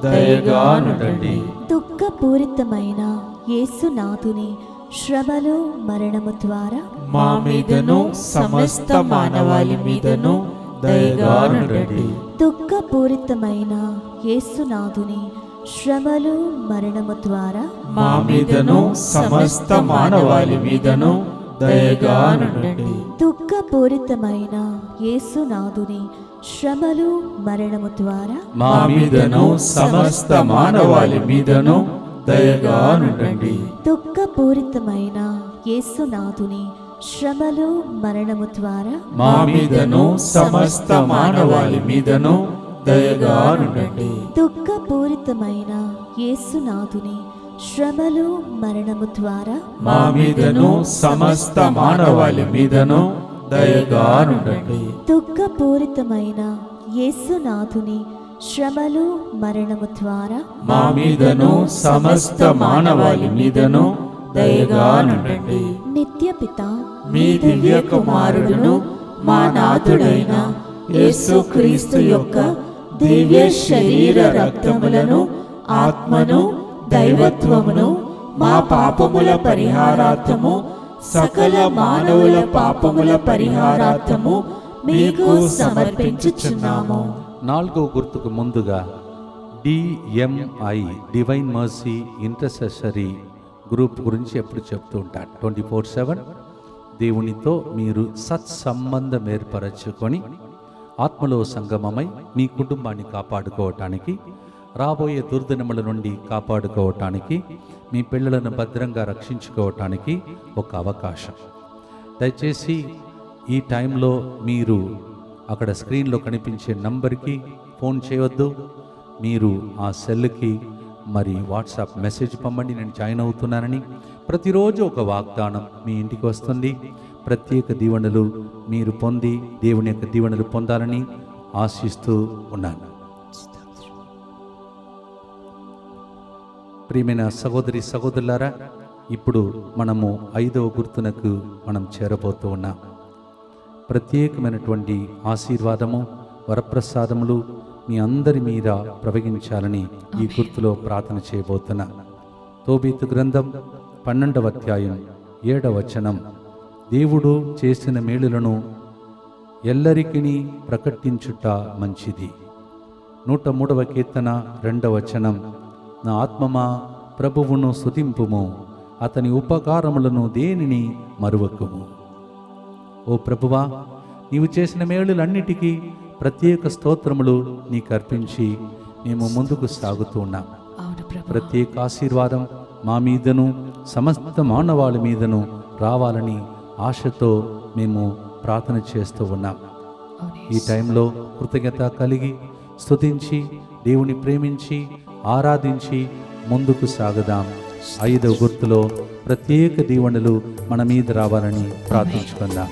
దయగా నుండండి. దుఃఖపూరితమైన యేసునాథుని శ్రమలు మరణము ద్వారా మా మీదను సమస్త మానవాళి మీదను దయగా నుండండి. దుఃఖపూరితమైన యేసునాథుని శ్రమలు మరణము ద్వారా మా మీదను సమస్త మానవాళి మీదను దయగా నుండండి. దుఃఖపూరితమైన యేసునాథుని శ్రమలు మరణము ద్వారా మా మీదను సమస్త మానవాళి మీదను దయగా నుండండి. దుఃఖపూరితమైన యేసునాథుని శ్రమలు మరణము ద్వారా మా మీదను సమస్త మానవాళి మీదను దయగా నుండండి. దుఃఖపూరితమైన యేసునాథుని శ్రమలు మరణము ద్వారా మా మీదను సమస్త మానవాళి మీదను దయగా నుండండి. దుఃఖపూరితమైన యేసునాథుని శ్రమలు మరణము ద్వారా మా మీదను సమస్త మానవాళి మీదను దయగా నుండండి. నిత్యపిత మీ దివ్య కుమారుడును మా నాథుడైన యేసుక్రీస్తు యొక్క దివ్య శరీర రక్తములను ఆత్మను దైవత్వమును మా పాపముల పరిహారార్థము సకల మానవుల పాపముల పరిహారార్థము మీకు సమర్పించుచున్నాము. 4వ గుర్తుకు ముందుగా DMI divine mercy intercessory group గురించి ఎప్పుడు చెప్తూ ఉంటారు. 24/7 దేవునితో మీరు సత్సంబంధం ఏర్పరచుకొని ఆత్మలో సంగమమై మీ కుటుంబాన్ని కాపాడుకోవటానికి, రాబోయే దుర్దినముల నుండి కాపాడుకోవటానికి, మీ పిల్లలను భద్రంగా రక్షించుకోవటానికి ఒక అవకాశం. దయచేసి ఈ టైంలో మీరు అక్కడ స్క్రీన్లో కనిపించే నంబర్కి ఫోన్ చేయవద్దు. మీరు ఆ సెల్కి మరి వాట్సాప్ మెసేజ్ పంపండి, నేను జాయిన్ అవుతున్నానని. ప్రతిరోజు ఒక వాగ్దానం మీ ఇంటికి వస్తుంది. ప్రత్యేక దీవెనలు మీరు పొంది దేవుని యొక్క దీవెనలు పొందాలని ఆశిస్తూ ఉన్నాను. ప్రియమైన సహోదరి సహోదరులారా, ఇప్పుడు మనము 5వ గుర్తునకు మనం చేరబోతూ ఉన్నాం. ప్రత్యేకమైనటువంటి ఆశీర్వాదము, వరప్రసాదములు మీ అందరి మీద ప్రవహించాలని ఈ గుర్తులో ప్రార్థన చేయబోతున్నా. తోబీతు గ్రంథం 12వ అధ్యాయం 7వ వచనం, దేవుడు చేసిన మేలులను ఎల్లరికిని ప్రకటించుట మంచిది. 103వ కీర్తన 2వ వచనం, నా ఆత్మమా ప్రభువును స్తుతింపుము, అతని ఉపకారములను దేనిని మరువకుము. ఓ ప్రభువా, నీవు చేసిన మేలులన్నిటికీ ప్రత్యేక స్తోత్రములు నీకు అర్పించి మేము ముందుకు సాగుతూ ఉన్నాం. ప్రత్యేక ఆశీర్వాదం మా మీదను సమస్త మానవాళి మీదను రావాలని ఆశతో మేము ప్రార్థన చేస్తూ ఉన్నాం. ఈ టైంలో కృతజ్ఞత కలిగి స్తుతించి దేవుని ప్రేమించి ఆరాధించి ముందుకు సాగుదాం. 5వ గుర్తులో ప్రత్యేక దీవెనలు మన మీద రావాలని ప్రార్థించుకుందాం.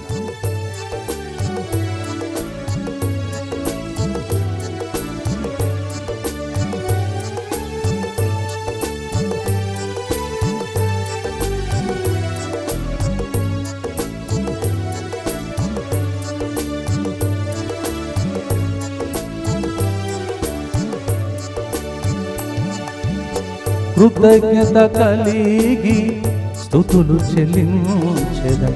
కృతజ్ఞత కలిగి స్తుతులు చెల్లించెదం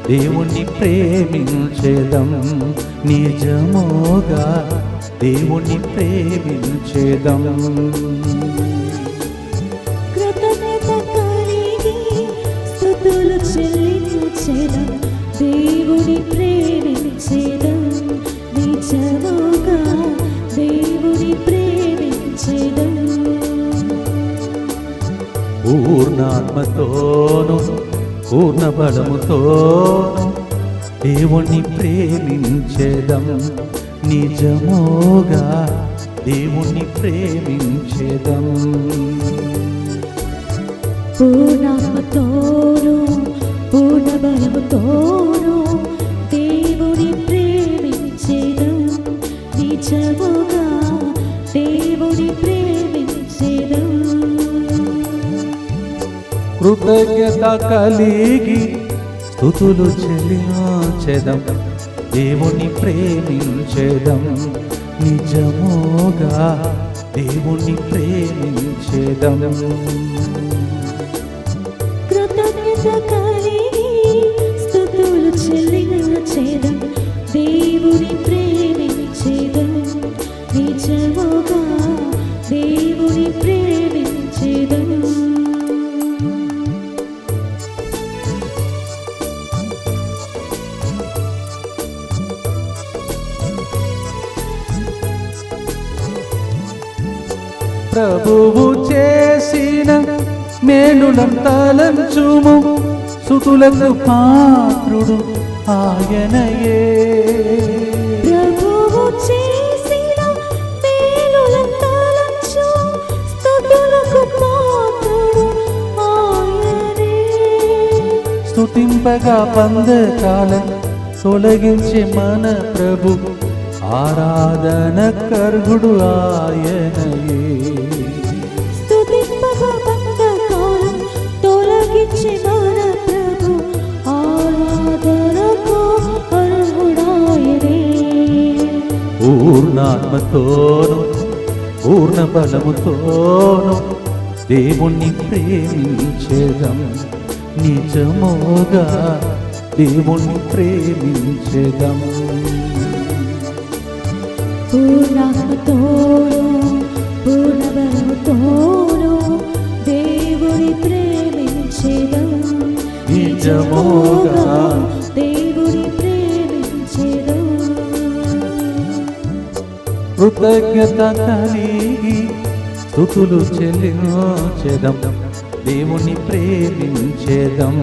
దేవుణ్ణి ప్రేమించేదం నిజముగా దేవుణ్ణి ప్రేమించేదం కృతజ్ఞత కలిగి స్తుతులు చెల్లించేదం దేవుని ప్రేమించేదం నిజముగా దేవుని ప్రేమించేదం పూర్ణాత్మతోను పూర్ణ బలముతోను దేవుణ్ణి ప్రేమించేదం నిజముగా దేవుణ్ణి ప్రేమించేదం పూర్ణాత్మతోను పూర్ణ బలముతోను దేవుని ప్రేమించేదం నిజముగా దేవుని ప్రేమించేదం కృతజ్ఞత కలిగి స్తుతులు చెల్లించేదం దేవుణ్ణి ప్రేమించేదం నిజముగా దేవుణ్ణి ప్రేమించేదం కృతజ్ఞత కలిగి స్తుతులు చెల్లించేదం దేవుని ప్రేమించేదం నిజముగా దేవుని ప్రేమించేదం ప్రభువు చేసిన మేలులం తలంచుము స్తుతులకు పాత్రుడు ఆయనయే ప్రభువు చేసిన మేలులను తలంచు స్తుతులకు పాత్రుడు ఆయనే స్తుతింపగా బంధకాలను తొలగించే మన ప్రభు ఆరాధన కర్హుడు ఆయనయే స్తుతింపగా బంధకాలను తొలగించే మన ప్రభు ఆరాధనకు అర్హుడాయనే పూర్ణాత్మతోను పూర్ణ బలముతోను దేవుణ్ణి ప్రేమించేదం నిజముగా దేవుణ్ణి ప్రేమించేదం పూర్ణాత్మతోను పూర్ణ బలముతోను దేవుని ప్రేమించేదం నిజముగా దేవుని ప్రేమించేదం కృతజ్ఞత కలిగి స్తుతులు చెల్లించేదం దేవుణ్ణి ప్రేమించేదం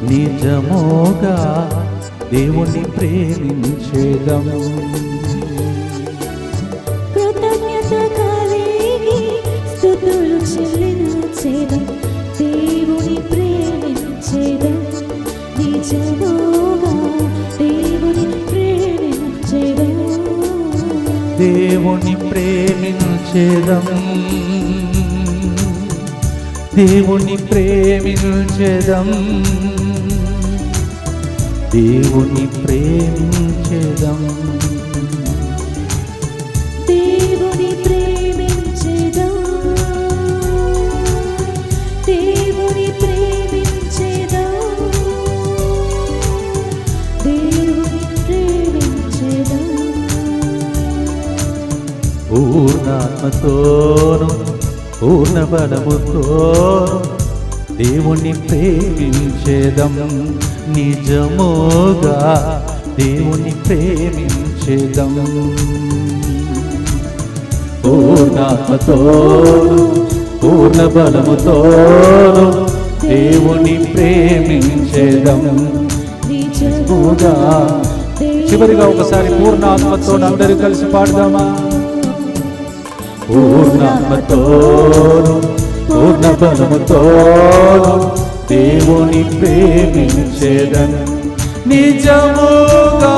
నిజముగా దేవుణ్ణి ప్రేమించేదం కృతజ్ఞత కలిగి స్తుతులు చెల్లించేదం దేవుని ప్రేమించేదం నిజముగా దేవుని ప్రేమించేదం దేవుని ప్రేమించేదం దేవుని ప్రేమించేదం దేవుని ప్రేమించేదం దేవుని ప్రేమించేదం దేవుని ప్రేమించేదం దేవుని ప్రేమించేదం పూర్ణాత్మతోను పూర్ణ బలముతోను దేవుణ్ణి ప్రేమించేదం నిజముగా దేవుణ్ణి ప్రేమించేదం పూర్ణాత్మతోను పూర్ణ బలముతోను దేవుని ప్రేమించేదం నిజముగా. చివరిగా ఒకసారి పూర్ణాత్మతో అందరూ కలిసి పాడదామా? పూర్ణాత్మతోను పూర్ణ బలముతోను దేవుని ప్రేమించేదం నిజముగా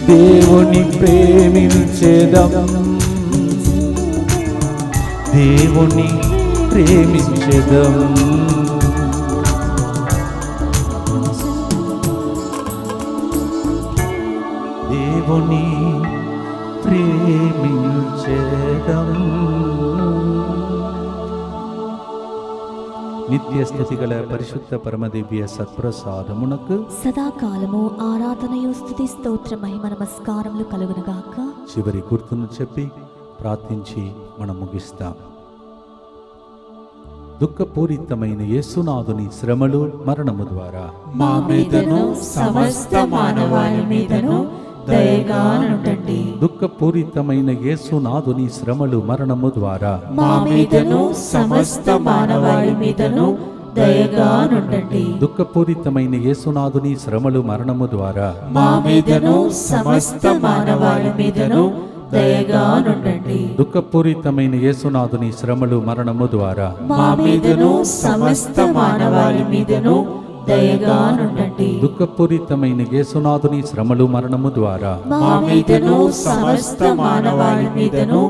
దేవుని ప్రేమించేదం దేవుని ప్రేమించేదం దేవుని ప్రేమించేదం నిత్య స్థితిగల పరిశుద్ధ పరమదివ్య సత్ప్రసాదమునకు సదాకాలము ఆరాధనయు స్తుతి స్తోత్ర మహిమ నమస్కారములు కలుగునుగాక. చివరి గుర్తును చెప్పి ప్రార్థించి మనం ముగిస్తాం. దుఃఖపూరితమైన యేసునాథుని శ్రమలు మరణము ద్వారా మా మీదను సమస్త మానవాళి మీదను దయగా నుండండి. దుఃఖపూరితమైన యేసునాథుని శ్రమలు మరణము ద్వారా మా మీదను సమస్త మానవాళి మీదను దయగా నుండండి. దుఃఖపూరితమైన యేసునాథుని శ్రమలు మరణము ద్వారా మా మీదను సమస్త మానవాళి మీదను దయగా నుండండి. దుఃఖపూరితమైన యేసునాథుని శ్రమలు మరణము ద్వారా మా మీదను సమస్త మానవాళి మీదను దయగా నుండండి. దుఃఖపూరితమైన యేసునాథుని శ్రమలు మరణము ద్వారా మా మీదను సమస్త మానవాళి మీదను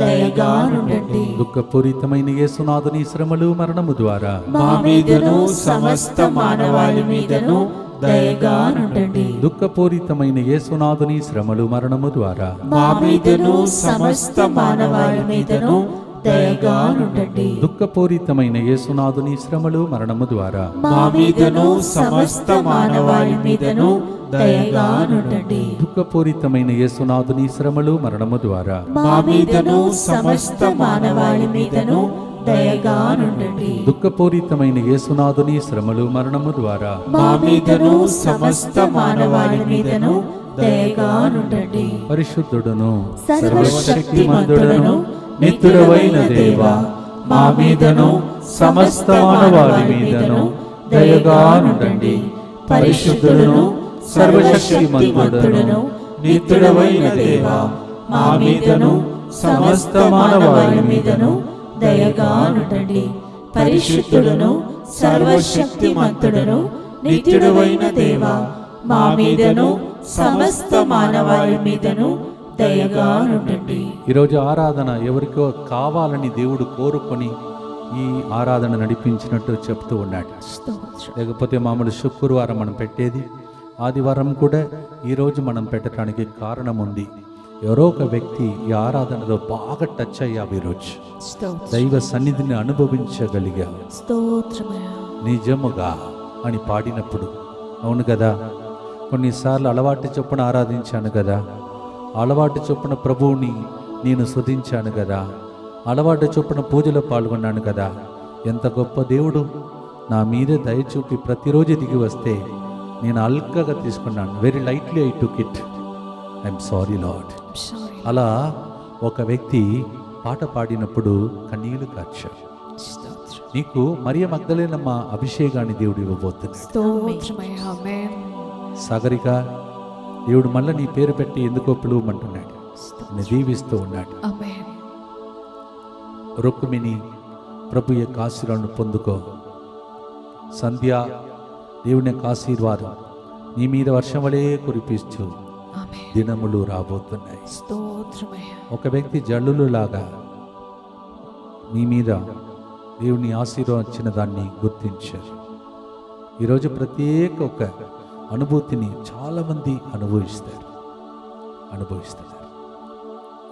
దయగా నుండండి. దుఃఖపూరితమైన యేసునాథుని శ్రమలు మరణము ద్వారా మా మీదను సమస్త మానవాళి మీదను దయగా నుండండి. దుఃఖపూరితమైన యేసునాథుని శ్రమలు మరణము ద్వారా మా మీదను సమస్త మానవాళి మీదను దయగా నుండండి. దుఃఖపూరితమైన యేసునాథుని శ్రమలు మరణము ద్వారా మా మీదను సమస్త మానవాళి మీదను దయగా నుండండి. దుఃఖపూరితమైన యేసునాథుని శ్రమలు మరణము ద్వారా మా మీదను సమస్త మానవాళి మీదను దయగా నుండండి. దుఃఖపూరితమైన యేసునాథుని శ్రమలు మరణము ద్వారా మా మీదను సమస్త మానవాళి మీదను దయగా నుండండి. పరిశుద్ధుడును సర్వశక్తిమంతుడను నిత్యుడవైన దేవా, మా మీదను సమస్త మానవాళి మీదను దయగా నుండండి. పరిశుద్ధుడును సర్వశక్తిమంతుడను నిత్యుడవైన దేవా, మా మీదను సమస్త మానవాళి మీదను దయగా నుండండి. పరిశుద్ధుడును సర్వశక్తిమంతుడను నిత్యుడవైన దేవా, మా మీదను సమస్త మానవాళి మీదను దయగా నుండండి. ఈరోజు ఆరాధన ఎవరికో కావాలని దేవుడు కోరుకొని ఈ ఆరాధన నడిపించినట్టు చెప్తూ ఉన్నాడు. లేకపోతే మామూలు శుక్రవారం మనం పెట్టేది, ఆదివారం కూడా ఈరోజు మనం పెట్టడానికి కారణం ఉంది. ఎవరో ఒక వ్యక్తి ఈ ఆరాధనలో బాగా టచ్ అయ్యావు, ఈరోజు దైవ సన్నిధిని అనుభవించగలిగా నిజముగా అని పాడినప్పుడు. అవును కదా, కొన్నిసార్లు అలవాటు చొప్పున ఆరాధించాను కదా, అలవాటు చొప్పున ప్రభువుని నేను స్తుతించాను కదా, అలవాటు చొప్పున పూజలో పాల్గొన్నాను కదా, ఎంత గొప్ప దేవుడు నా మీద దయ చూపి ప్రతిరోజు దిగి వస్తే నేను అల్కగా తీసుకున్నాను. Very lightly I took it, I'm sorry lord. అలా ఒక వ్యక్తి పాట పాడినప్పుడు కన్నీళ్లు కార్చాడు. నీకు మరియ మగ్దలేనమ్మ అభిషేకాన్ని దేవుడు ఇవ్వబోతున్నాడు. సాగరిక, దేవుడు మళ్ళీ నీ పేరు పెట్టి ఎందుకో పిలువమంటున్నాడు, దీవిస్తూ ఉన్నాడు. రుక్మిణి, ప్రభు యొక్క ఆశీర్వాదం పొందుకో. సంధ్య, దేవుని యొక్క ఆశీర్వాదం నీ మీద వర్షం వలె కురిపిస్తూ దినములు రాబోతున్నాయి. ఒక వ్యక్తి జల్లులు లాగా మీ మీద దేవుని ఆశీర్వాదం వచ్చిన దాన్ని గుర్తించారు. ఈరోజు ప్రత్యేక ఒక అనుభూతిని చాలామంది అనుభవిస్తారు.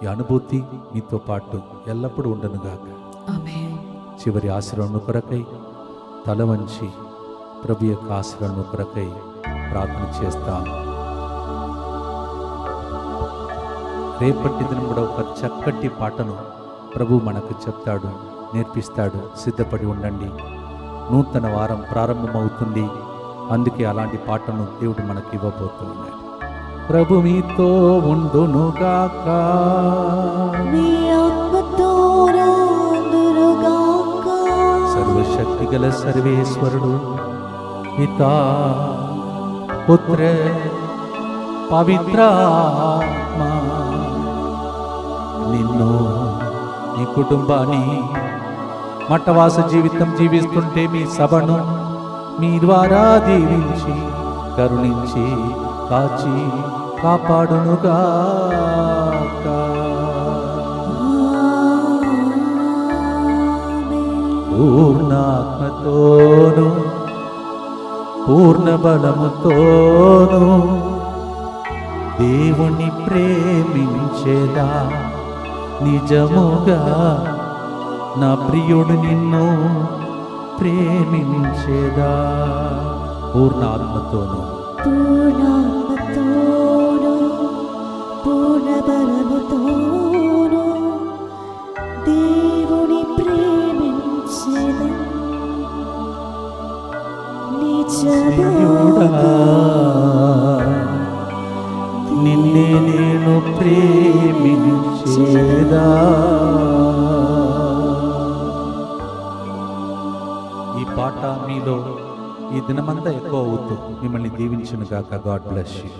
ఈ అనుభూతి మీతో పాటు ఎల్లప్పుడూ ఉండనుగాక. చివరి ఆశీర్వాదం కొరకై తల వంచి ప్రభు యొక్క ఆశీర్వాదం కొరకై ప్రార్థన చేస్తాం. రేపటి దినం కూడా ఒక చక్కటి పాటను ప్రభు మనకు చెప్తాడు, నేర్పిస్తాడు. సిద్ధపడి ఉండండి. నూతన వారం ప్రారంభమవుతుంది, అందుకే అలాంటి పాటను దేవుడు మనకి ఇవ్వబోతున్నాడు. ప్రభు మీతో ఉండునుగాక, సర్వశక్తి గల సర్వేశ్వరుడు పితా పుత్ర పవిత్రాత్మ నిన్ను, నీ కుటుంబాన్ని, మట్టవాస జీవితం జీవిస్తుంటే మీ సభను మీ ద్వారా దీవించి కరుణించి కాచి కాపాడునుగాక. పూర్ణాత్మతోను పూర్ణ బలముతోను దేవుని ప్రేమించేదా నిజముగా నా ప్రియుడు నిన్ను ప్రేమించేదా. పూర్ణ ఆత్మతోను పూర్ణాత్మతోను పూర్ణ బలముతోను దేవుని ప్రేమించెదను. ప్రియుడా, నిన్నే నేను ప్రేమించేదా. ఈ పాట మీలో ఈ దినమంతా ఎక్కువ అవుతూ మిమ్మల్ని దీవించును గాక. God bless you.